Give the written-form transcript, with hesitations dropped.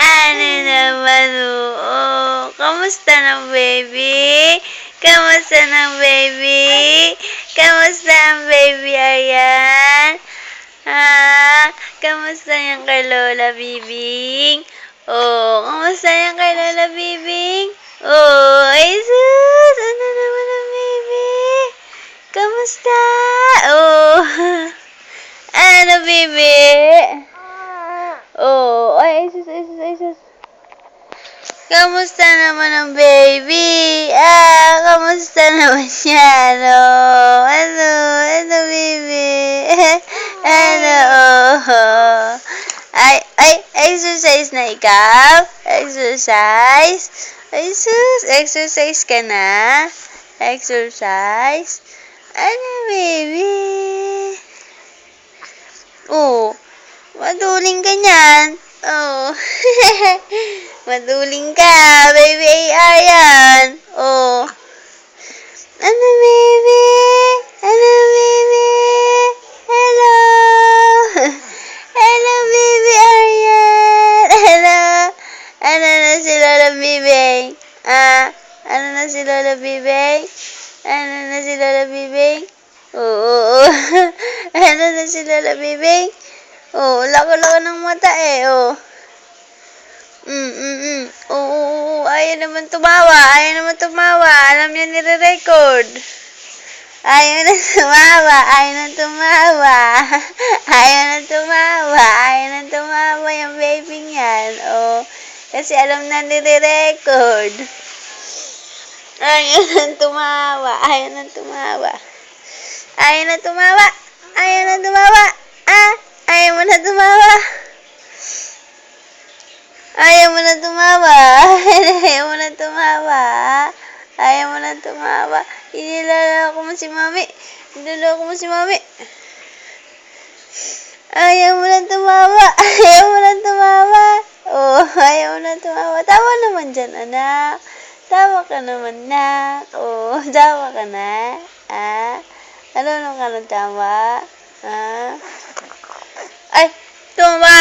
Ano naman, oo. Kamusta na, baby? Kamusta na, baby? Kamusta ang baby, ayan? Ha? Kamusta yung kay Lola Bibing? Oh, kamusta yung kay Lola Bibing? Oh, ay sus! Ano naman ang baby? Kamusta? Oh, ano, baby? Oh, ay sus, ay sus, ay sus. Kamusta naman ang baby? Kamusta naman yan? Oh, ano, baby? Ano, oh. Ay, exercise na ikaw? Exercise? Ay, sus, exercise ka na? Exercise? Ano, baby? Oh, maduling ka niyan. Oh. Maduling ka, baby ayan. Oh. Ano, baby? Ano, baby? Hello. Hello, baby ayan. Hello. Ano na si Lola Bibing? Ano na si Lola Bibing? Ano na si Lola Bibing? Oo. Ano na si Lola Bibing? Oh, lako-lako ng mata eh, oh. Oo, ayaw naman tumawa. Ayaw naman tumawa. Alam niya nire-record. Ayaw na tumawa. Ayaw na tumawa. Ayaw na tumawa. Ayaw na tumawa yung baby niyan. Oh, kasi alam na nire-record. Ayaw na tumawa. Ayaw na tumawa. Ayaw na tumawa. Ayaw na tumawa. Ayaw mo na tumawa. Ayaw mo na tumawa. Ayaw mo na tumawa. Ayaw mo na tumawa. Inilala ko mo si mami. Inilala ko mo si mami. Ayaw mo na tumawa. Ayaw mo na tumawa. Oh, ayaw mo na tumawa. Tawa naman dyan, anak. Tawa ka naman, nak. Oh, tawa ka na. Ano ka ng tawa? Ay, tumawa.